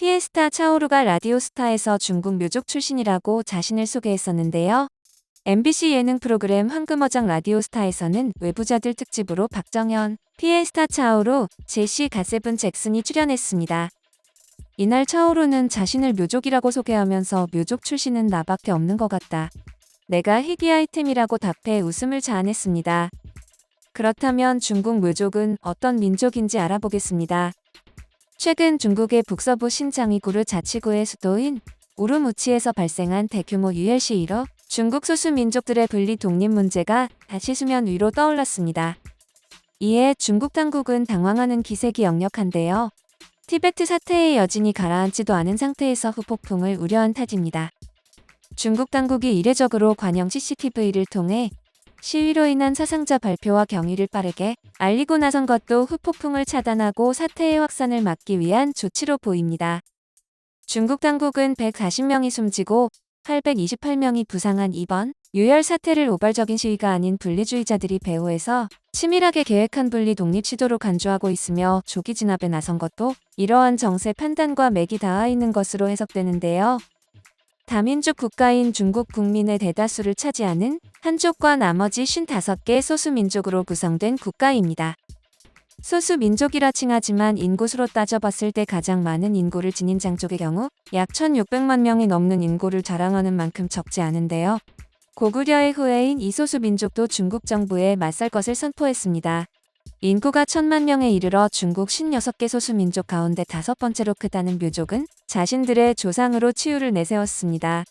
피에스타 차오루가 라디오스타에서 중국 묘족 출신이라고 자신을 소개했었는데요. MBC 예능 프로그램 황금어장 라디오스타에서는 외부자들 특집으로 박정현, 피에스타 차오루, 제시 갓세븐 잭슨이 출연했습니다. 이날 차오루는 자신을 묘족이라고 소개하면서 묘족 출신은 나밖에 없는 것 같다. 내가 희귀 아이템이라고 답해 웃음을 자아냈습니다. 그렇다면 중국 묘족은 어떤 민족인지 알아보겠습니다. 최근 중국의 북서부 신장이구르 자치구의 수도인 우루무치에서 발생한 대규모 유혈 시위로 중국 소수 민족들의 분리 독립 문제가 다시 수면 위로 떠올랐습니다. 이에 중국 당국은 당황하는 기색이 역력한데요. 티베트 사태의 여진이 가라앉지도 않은 상태에서 후폭풍을 우려한 탓입니다. 중국 당국이 이례적으로 관영 CCTV를 통해 시위로 인한 사상자 발표와 경위를 빠르게 알리고 나선 것도 후폭풍을 차단하고 사태의 확산을 막기 위한 조치로 보입니다. 중국 당국은 140명이 숨지고 828명이 부상한 이번 유혈 사태를 우발적인 시위가 아닌 분리주의자들이 배후에서 치밀하게 계획한 분리 독립 시도로 간주하고 있으며 조기 진압에 나선 것도 이러한 정세 판단과 맥이 닿아 있는 것으로 해석되는데요. 다민족 국가인 중국 국민의 대다수를 차지하는 한족과 나머지 55개 소수민족으로 구성된 국가입니다. 소수민족이라 칭하지만 인구수로 따져봤을 때 가장 많은 인구를 지닌 장족의 경우 약 1600만 명이 넘는 인구를 자랑하는 만큼 적지 않은데요. 고구려의 후예인 이 소수민족도 중국 정부에 맞설 것을 선포했습니다. 인구가 1000만 명에 이르러 중국 56개 소수민족 가운데 5번째로 크다는 묘족은 자신들의 조상으로 치유를 내세웠습니다.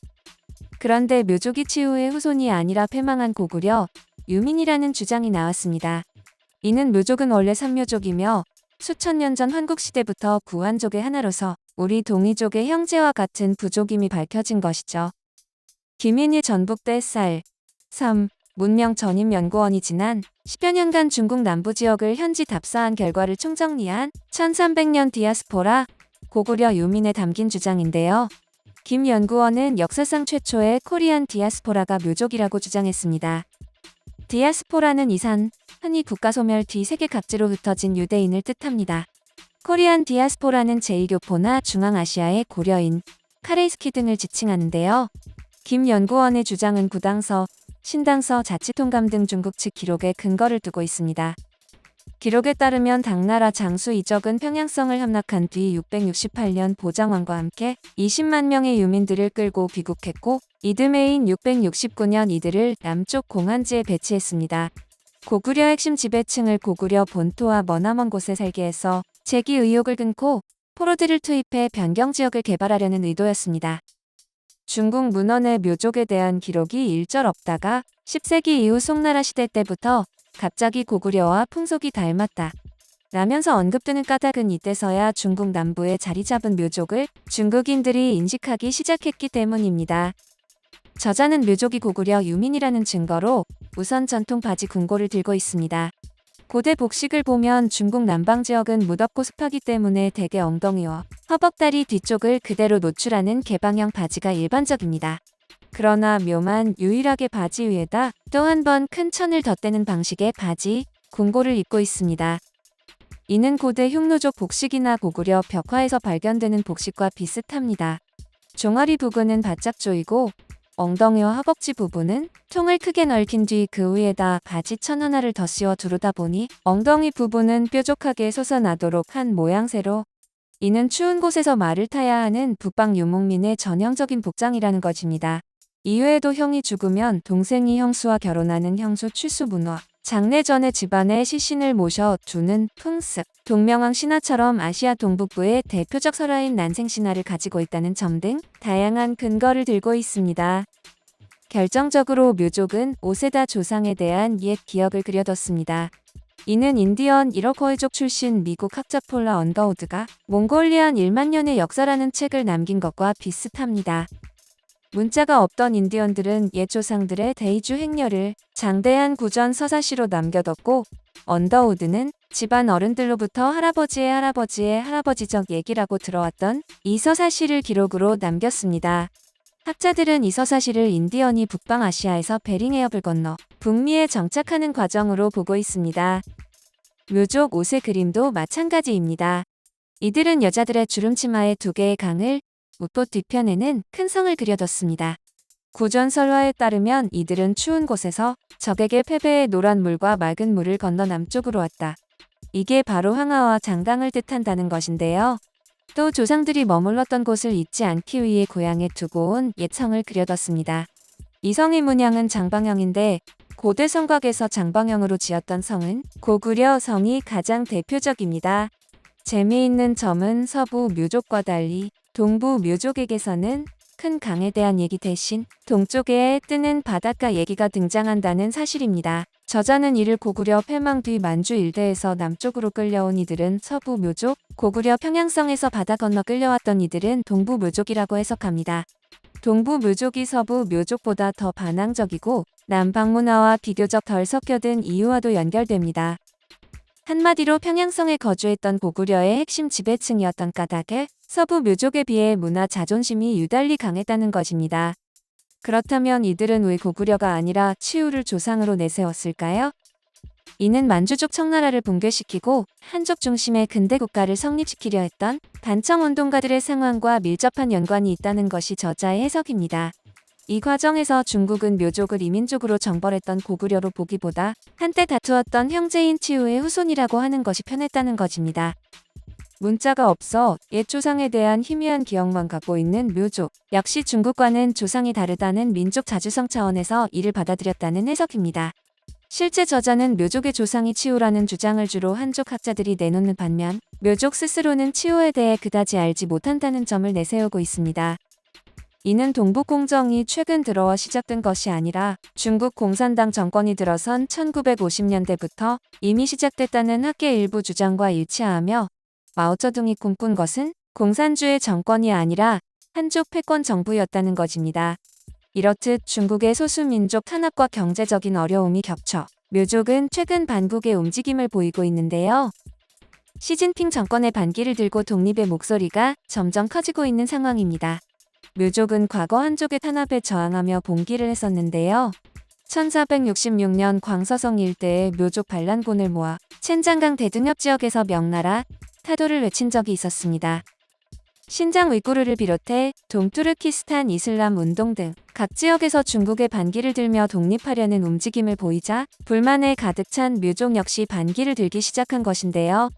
그런데 묘족이 치유의 후손이 아니라 패망한 고구려, 유민이라는 주장이 나왔습니다. 이는 묘족은 원래 삼묘족이며 수천 년 전 환국시대부터 구한족의 하나로서 우리 동이족의 형제와 같은 부족임이 밝혀진 것이죠. 김인희 전북대 쌀, 섬, 문명 전임연구원이 지난 10여 년간 중국 남부 지역을 현지 답사한 결과를 총정리한 1300년 디아스포라, 고구려 유민에 담긴 주장인데요. 김 연구원은 역사상 최초의 코리안 디아스포라가 묘족이라고 주장했습니다. 디아스포라는 이산, 흔히 국가소멸 뒤 세계 각지로 흩어진 유대인을 뜻합니다. 코리안 디아스포라는 제2교포나 중앙아시아의 고려인, 카레이스키 등을 지칭하는데요. 김 연구원의 주장은 구당서, 신당서, 자치통감 등 중국 측 기록에 근거를 두고 있습니다. 기록에 따르면 당나라 장수 이적은 평양성을 함락한 뒤 668년 보정왕과 함께 20만 명의 유민들을 끌고 귀국했고 이듬해인 669년 이들을 남쪽 공안지에 배치했습니다. 고구려 핵심 지배층을 고구려 본토와 머나먼 곳에 살게 해서 재기 의욕을 끊고 포로들을 투입해 변경지역을 개발하려는 의도였습니다. 중국 문헌의 묘족에 대한 기록이 일절 없다가 10세기 이후 송나라 시대 때부터 갑자기 고구려와 풍속이 닮았다 라면서 언급되는 까닭은 이때서야 중국 남부에 자리 잡은 묘족을 중국인들이 인식하기 시작했기 때문입니다. 저자는 묘족이 고구려 유민이라는 증거로 우선 전통 바지 궁고를 들고 있습니다. 고대 복식을 보면 중국 남방 지역은 무덥고 습하기 때문에 대개 엉덩이와 허벅다리 뒤쪽을 그대로 노출하는 개방형 바지가 일반적입니다. 그러나 묘만 유일하게 바지 위에다 또 한 번 큰 천을 덧대는 방식의 바지, 궁고를 입고 있습니다. 이는 고대 흉노족 복식이나 고구려 벽화에서 발견되는 복식과 비슷합니다. 종아리 부분은 바짝 조이고 엉덩이와 허벅지 부분은 통을 크게 넓힌 뒤 그 위에다 바지 천 하나를 더 씌워 두르다 보니 엉덩이 부분은 뾰족하게 솟아나도록 한 모양새로 이는 추운 곳에서 말을 타야 하는 북방 유목민의 전형적인 복장이라는 것입니다. 이외에도 형이 죽으면 동생이 형수와 결혼하는 형수 출수 문화, 장례 전에 집안에 시신을 모셔 두는 풍습, 동명왕 신화처럼 아시아 동북부의 대표적 설화인 난생신화를 가지고 있다는 점 등 다양한 근거를 들고 있습니다. 결정적으로 묘족은 오세다 조상에 대한 옛 기억을 그려뒀습니다. 이는 인디언 이러코이족 출신 미국 학자 폴라 언더우드가 몽골리안 1만 년의 역사라는 책을 남긴 것과 비슷합니다. 문자가 없던 인디언들은 옛 조상들의 대이주 행렬을 장대한 구전 서사시로 남겨뒀고 언더우드는 집안 어른들로부터 할아버지의 할아버지의 할아버지적 얘기라고 들어왔던 이 서사시를 기록으로 남겼습니다. 학자들은 이 서사시를 인디언이 북방아시아에서 베링 해협을 건너 북미에 정착하는 과정으로 보고 있습니다. 묘족 옷의 그림도 마찬가지입니다. 이들은 여자들의 주름치마에 두 개의 강을, 웃꽃 뒤편에는 큰 성을 그려뒀습니다. 구전설화에 따르면 이들은 추운 곳에서 적에게 패배해 노란 물과 맑은 물을 건너 남쪽으로 왔다. 이게 바로 황하와 장강을 뜻한다는 것인데요. 또 조상들이 머물렀던 곳을 잊지 않기 위해 고향에 두고 온 옛 성을 그려뒀습니다. 이 성의 문양은 장방형인데 고대 성곽에서 장방형으로 지었던 성은 고구려 성이 가장 대표적입니다. 재미있는 점은 서부 묘족과 달리 동부 묘족에게서는 큰 강에 대한 얘기 대신 동쪽에 뜨는 바닷가 얘기가 등장한다는 사실입니다. 저자는 이를 고구려 패망 뒤 만주 일대에서 남쪽으로 끌려온 이들은 서부 묘족, 고구려 평양성에서 바다 건너 끌려왔던 이들은 동부 묘족이라고 해석합니다. 동부 묘족이 서부 묘족보다 더 반항적이고 남방 문화와 비교적 덜 섞여든 이유와도 연결됩니다. 한마디로 평양성에 거주했던 고구려의 핵심 지배층이었던 까닭에 서부 묘족에 비해 문화 자존심이 유달리 강했다는 것입니다. 그렇다면 이들은 왜 고구려가 아니라 치우를 조상으로 내세웠을까요? 이는 만주족 청나라를 붕괴시키고 한족 중심의 근대 국가를 성립시키려 했던 반청 운동가들의 상황과 밀접한 연관이 있다는 것이 저자의 해석입니다. 이 과정에서 중국은 묘족을 이민족으로 정벌했던 고구려로 보기보다 한때 다투었던 형제인 치우의 후손이라고 하는 것이 편했다는 것입니다. 문자가 없어 옛 조상에 대한 희미한 기억만 갖고 있는 묘족, 역시 중국과는 조상이 다르다는 민족 자주성 차원에서 이를 받아들였다는 해석입니다. 실제 저자는 묘족의 조상이 치우라는 주장을 주로 한족 학자들이 내놓는 반면 묘족 스스로는 치우에 대해 그다지 알지 못한다는 점을 내세우고 있습니다. 이는 동북공정이 최근 들어와 시작된 것이 아니라 중국 공산당 정권이 들어선 1950년대부터 이미 시작됐다는 학계 일부 주장과 일치하며 마오쩌둥이 꿈꾼 것은 공산주의 정권이 아니라 한족 패권 정부였다는 것입니다. 이렇듯 중국의 소수민족 탄압과 경제적인 어려움이 겹쳐 묘족은 최근 반국의 움직임을 보이고 있는데요. 시진핑 정권의 반기를 들고 독립의 목소리가 점점 커지고 있는 상황입니다. 묘족은 과거 한족의 탄압에 저항하며 봉기를 했었는데요. 1466년 광서성 일대에 묘족 반란군을 모아 첸장강 대등협 지역에서 명나라, 타도를 외친 적이 있었습니다. 신장 우이구르를 비롯해 동투르키스탄 이슬람 운동 등 각 지역에서 중국의 반기를 들며 독립하려는 움직임을 보이자 불만에 가득 찬 묘족 역시 반기를 들기 시작한 것인데요.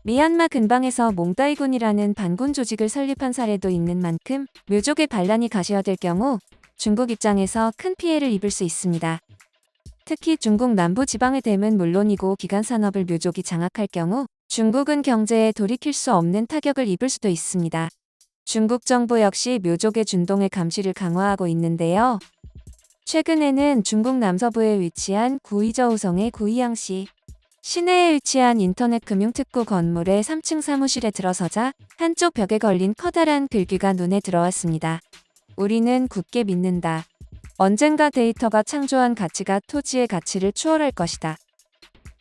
미얀마 근방에서 몽다이군이라는 반군 조직을 설립한 사례도 있는 만큼 묘족의 반란이 가시화될 경우 중국 입장에서 큰 피해를 입을 수 있습니다. 특히 중국 남부 지방의 댐은 물론이고 기간 산업을 묘족이 장악할 경우 중국은 경제에 돌이킬 수 없는 타격을 입을 수도 있습니다. 중국 정부 역시 묘족의 준동의 감시를 강화하고 있는데요. 최근에는 중국 남서부에 위치한 구이저우성의 구이양시 시내에 위치한 인터넷 금융특구 건물의 3층 사무실에 들어서자 한쪽 벽에 걸린 커다란 글귀가 눈에 들어왔습니다. 우리는 굳게 믿는다. 언젠가 데이터가 창조한 가치가 토지의 가치를 추월할 것이다.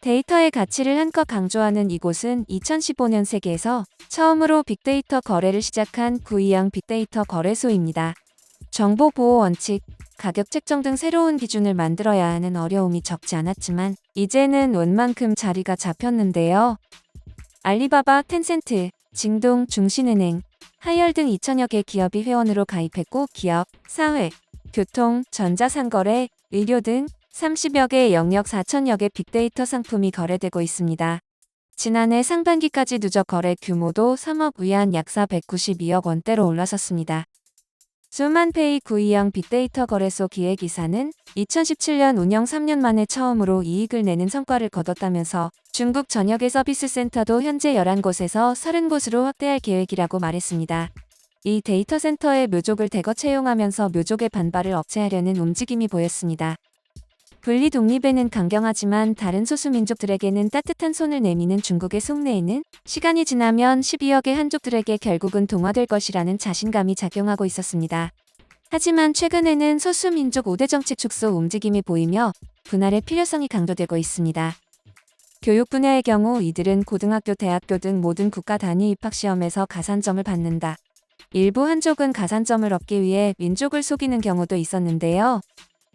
데이터의 가치를 한껏 강조하는 이곳은 2015년 세계에서 처음으로 빅데이터 거래를 시작한 구이양 빅데이터 거래소입니다. 정보보호 원칙, 가격 책정 등 새로운 기준을 만들어야 하는 어려움이 적지 않았지만 이제는 웬만큼 자리가 잡혔는데요. 알리바바, 텐센트, 징동, 중신은행, 하이얼 등 2천여 개 기업이 회원으로 가입했고 기업, 사회, 교통, 전자상거래, 의료 등 30여 개의 영역 4천여 개 빅데이터 상품이 거래되고 있습니다. 지난해 상반기까지 누적 거래 규모도 3억 위안 약 492억 원대로 올라섰습니다. 수만페이 구이영 빅데이터 거래소 기획이사는 2017년 운영 3년 만에 처음으로 이익을 내는 성과를 거뒀다면서 중국 전역의 서비스 센터도 현재 11곳에서 30곳으로 확대할 계획이라고 말했습니다. 이 데이터 센터에 묘족을 대거 채용하면서 묘족의 반발을 억제하려는 움직임이 보였습니다. 분리 독립에는 강경하지만 다른 소수민족들에게는 따뜻한 손을 내미는 중국의 속내에는 시간이 지나면 12억의 한족들에게 결국은 동화될 것이라는 자신감이 작용하고 있었습니다. 하지만 최근에는 소수민족 5대 정책 축소 움직임이 보이며 분할의 필요성이 강조되고 있습니다. 교육 분야의 경우 이들은 고등학교, 대학교 등 모든 국가 단위 입학시험에서 가산점을 받는다. 일부 한족은 가산점을 얻기 위해 민족을 속이는 경우도 있었는데요.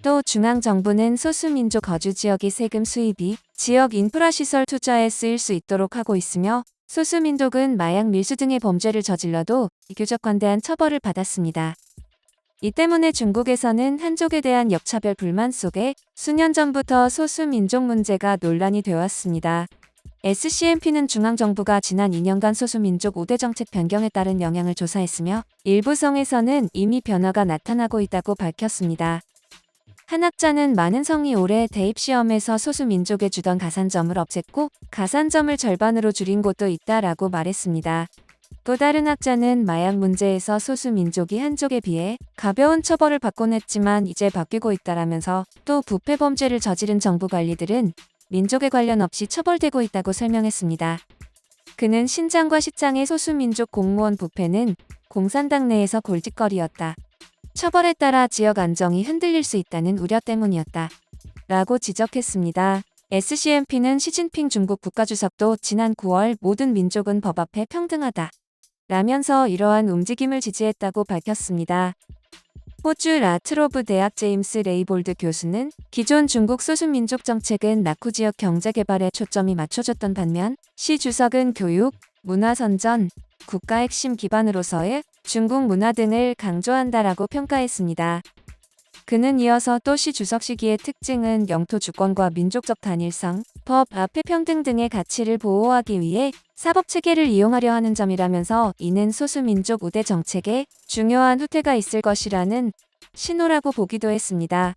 또 중앙정부는 소수민족 거주지역의 세금 수입이 지역 인프라 시설 투자에 쓰일 수 있도록 하고 있으며 소수민족은 마약 밀수 등의 범죄를 저질러도 비교적 관대한 처벌을 받았습니다. 이 때문에 중국에서는 한족에 대한 역차별 불만 속에 수년 전부터 소수민족 문제가 논란이 되어 왔습니다. SCMP는 중앙정부가 지난 2년간 소수민족 5대 정책 변경에 따른 영향을 조사했으며 일부 성에서는 이미 변화가 나타나고 있다고 밝혔습니다. 한 학자는 많은 성이 올해 대입시험에서 소수민족에 주던 가산점을 없앴고 가산점을 절반으로 줄인 곳도 있다라고 말했습니다. 또 다른 학자는 마약 문제에서 소수민족이 한족에 비해 가벼운 처벌을 받곤 했지만 이제 바뀌고 있다라면서 또 부패 범죄를 저지른 정부 관리들은 민족에 관련 없이 처벌되고 있다고 설명했습니다. 그는 신장과 시장의 소수민족 공무원 부패는 공산당 내에서 골칫거리였다. 처벌에 따라 지역 안정이 흔들릴 수 있다는 우려 때문이었다. 라고 지적했습니다. SCMP는 시진핑 중국 국가주석도 지난 9월 모든 민족은 법 앞에 평등하다. 라면서 이러한 움직임을 지지했다고 밝혔습니다. 호주 라트로브 대학 제임스 레이볼드 교수는 기존 중국 소수민족 정책은 낙후 지역 경제 개발에 초점이 맞춰졌던 반면 시 주석은 교육, 문화 선전, 국가 핵심 기반으로서의 중국 문화 등을 강조한다라고 평가했습니다. 그는 이어서 또 시 주석 시기의 특징은 영토 주권과 민족적 단일성, 법 앞의 평등 등의 가치를 보호하기 위해 사법체계를 이용하려 하는 점이라면서 이는 소수민족 5대 정책에 중요한 후퇴가 있을 것이라는 신호라고 보기도 했습니다.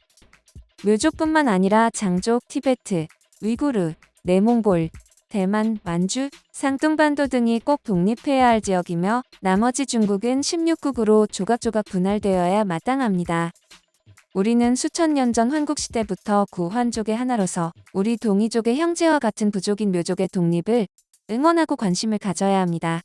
묘족뿐만 아니라 장족, 티베트, 위구르, 내몽골, 대만, 만주, 상둥반도 등이 꼭 독립해야 할 지역이며 나머지 중국은 16국으로 조각조각 분할되어야 마땅합니다. 우리는 수천 년 전 환국시대부터 구한족의 하나로서 우리 동이족의 형제와 같은 부족인 묘족의 독립을 응원하고 관심을 가져야 합니다.